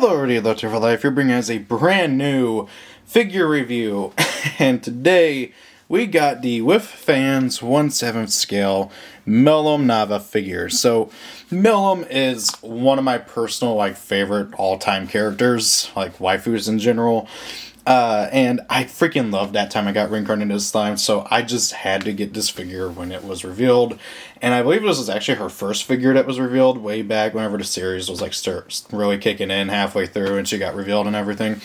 Hello, everybody, Left for Life. You're bringing us a brand new figure review, and today we got the With Fans 1/7 scale Millim Nava figure. So, Millim is one of my personal favorite all-time characters, waifus in general. And I freaking loved that time I got reincarnated as slime, so I just had to get this figure when it was revealed. And I believe this was actually her first figure that was revealed way back whenever the series was really kicking in halfway through and she got revealed and everything.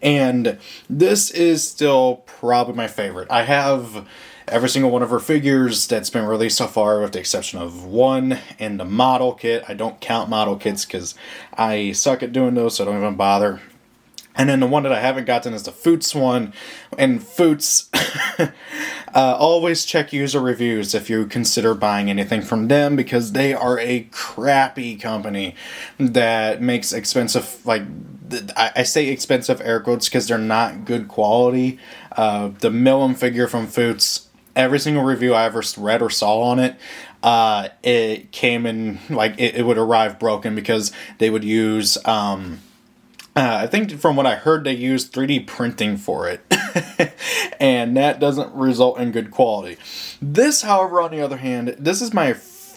And this is still probably my favorite. I have every single one of her figures that's been released so far, with the exception of one in the model kit. I don't count model kits because I suck at doing those, so I don't even bother. And then the one that I haven't gotten is the Foots one. And Foots, always check user reviews if you consider buying anything from them, because they are a crappy company that makes expensive, I say expensive air quotes because they're not good quality. The Millim figure from Foots, every single review I ever read or saw on it, it came in, it would arrive broken because they would use, I think from what I heard, they use 3D printing for it. And that doesn't result in good quality. This, however, on the other hand, this is my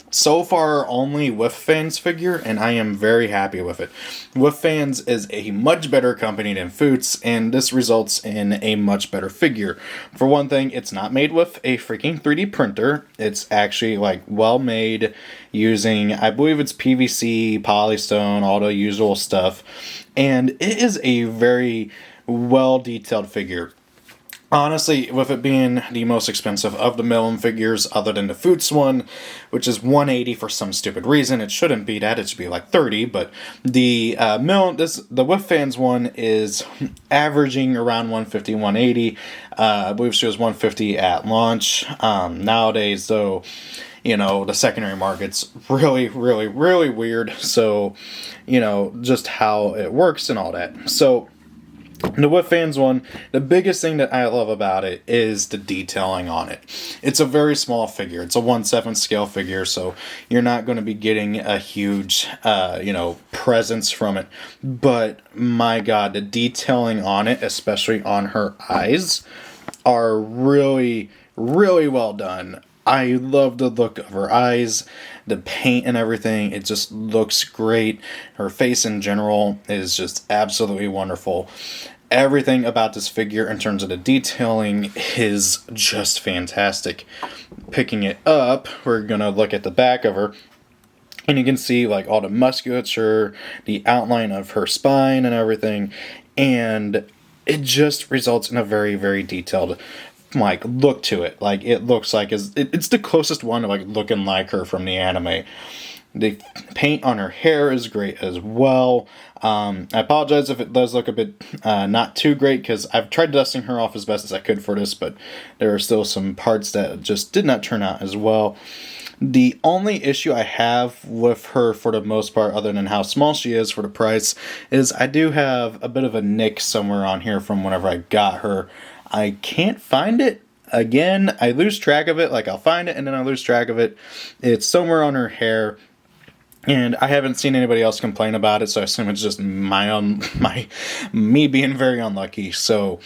so far only With Fans figure, and I am very happy with it. With Fans is a much better company than Foots, and this results in a much better figure. For one thing, it's not made with a freaking 3D printer. It's actually well made using, I believe it's PVC, polystone, all the usual stuff. And it is a very well detailed figure. Honestly, with it being the most expensive of the Millim figures, other than the Foots one, which is $180 for some stupid reason. It shouldn't be that; it should be $30. But the the With Fans one is averaging around $150, $180. I believe she was $150 at launch. Nowadays, though, the secondary market's really, really, really weird. So, just how it works and all that. So, the With Fans one, the biggest thing that I love about it is the detailing on it. It's a very small figure. It's a 1/7 scale figure, so you're not going to be getting a huge, presence from it. But, my God, the detailing on it, especially on her eyes, are really, really well done. I love the look of her eyes, the paint and everything. It just looks great. Her face in general is just absolutely wonderful. Everything about this figure in terms of the detailing is just fantastic. Picking it up, we're going to look at the back of her. And you can see all the musculature, the outline of her spine and everything. And it just results in a very, very detailed look to it. It looks it's the closest one to looking like her from the anime. The paint on her hair is great as well. I apologize if it does look a bit not too great, because I've tried dusting her off as best as I could for this, but there are still some parts that just did not turn out as well. The only issue I have with her, for the most part, other than how small she is for the price, is I do have a bit of a nick somewhere on here from whenever I got her. I can't find it. Again, I lose track of it. I'll find it and then I lose track of it. It's somewhere on her hair, and I haven't seen anybody else complain about it, so I assume it's just me being very unlucky. So,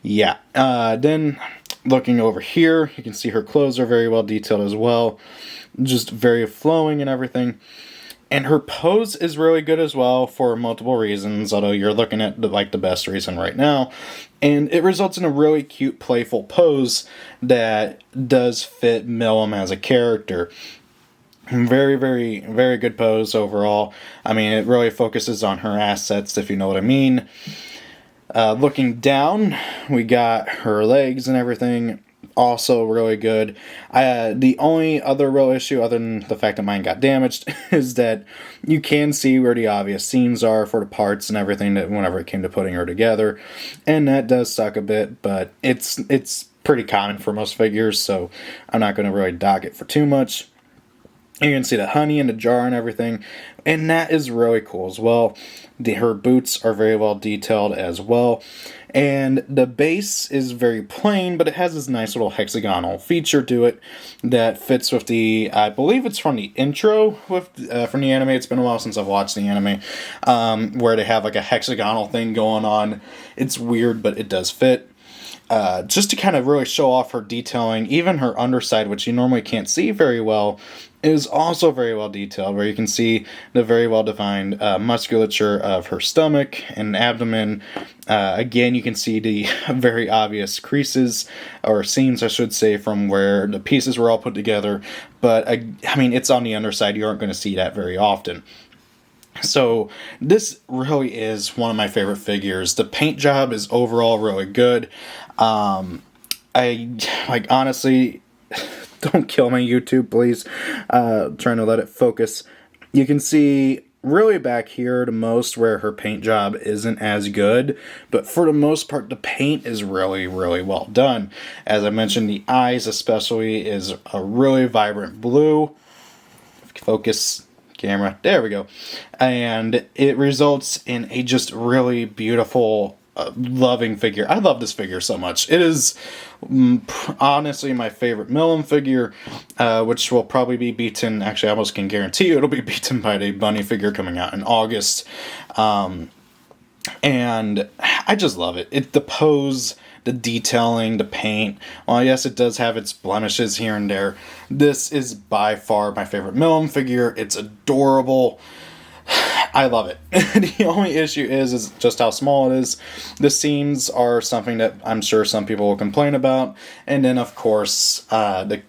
yeah. Then, looking over here, you can see her clothes are very well detailed as well. Just very flowing and everything. And her pose is really good as well for multiple reasons, although you're looking at the best reason right now. And it results in a really cute, playful pose that does fit Millim as a character. Very, very, very good pose overall. I mean, it really focuses on her assets, if you know what I mean. Looking down, we got her legs and everything. Also really good. The only other real issue, other than the fact that mine got damaged, is that you can see where the obvious seams are for the parts and everything that whenever it came to putting her together. And that does suck a bit, but it's pretty common for most figures, so I'm not going to really dock it for too much. You can see the honey in the jar and everything, and that is really cool as well. Her boots are very well detailed as well, and the base is very plain, but it has this nice little hexagonal feature to it that fits with the, I believe it's from the intro from the anime. It's been a while since I've watched the anime, where they have like a hexagonal thing going on. It's weird, but it does fit. Just to kind of really show off her detailing, even her underside, which you normally can't see very well, is also very well detailed, where you can see the very well defined musculature of her stomach and abdomen. Again, you can see the very obvious creases, or seams I should say, from where the pieces were all put together, but I mean, it's on the underside. You aren't going to see that very often. So this really is one of my favorite figures. The paint job is overall really good. I like, honestly, don't kill my YouTube, please. Trying to let it focus. You can see really back here the most where her paint job isn't as good, but for the most part the paint is really, really well done. As I mentioned, the eyes especially is a really vibrant blue. Focus, camera, there we go. And it results in a just really beautiful, loving figure. I love this figure so much. It is honestly my favorite Millim figure, which will probably be beaten, actually I almost can guarantee you it'll be beaten by the Bunny figure coming out in August. And I just love it. The pose, the detailing, the paint. Well, yes, it does have its blemishes here and there. This is by far my favorite Millim figure. It's adorable. I love it. The only issue is just how small it is. The seams are something that I'm sure some people will complain about. And then, of course, the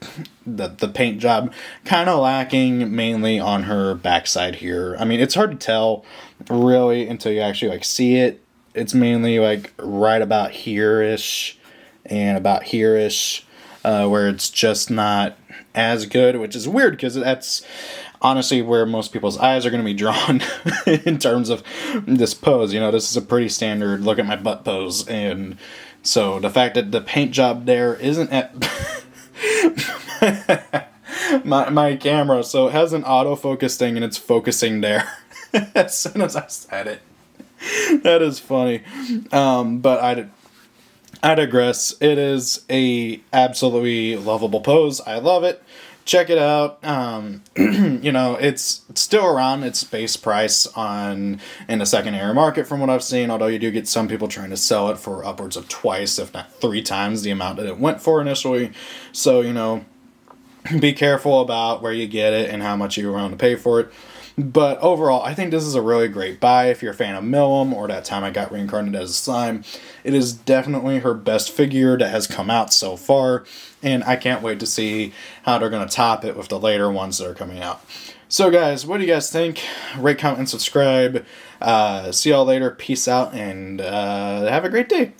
paint job kind of lacking mainly on her backside here. I mean, it's hard to tell, really, until you actually, like, see it. It's mainly, like, right about here-ish and about here-ish, where it's just not as good, which is weird, because that's honestly where most people's eyes are going to be drawn in terms of this pose. You know, this is a pretty standard look at my butt pose, and so the fact that the paint job there isn't at my camera, so it has an autofocus thing and it's focusing there as soon as I said it. That is funny. But I digress. It is a absolutely lovable pose. I love it. Check it out. You know, it's still around its base price in the secondary market from what I've seen, although you do get some people trying to sell it for upwards of twice, if not 3 times the amount that it went for initially. So, you know, be careful about where you get it and how much you're willing to pay for it. But overall, I think this is a really great buy if you're a fan of Millim, or that time I got reincarnated as a slime. It is definitely her best figure that has come out so far, and I can't wait to see how they're going to top it with the later ones that are coming out. So guys, what do you guys think? Rate, comment, and subscribe. See y'all later. Peace out, and have a great day.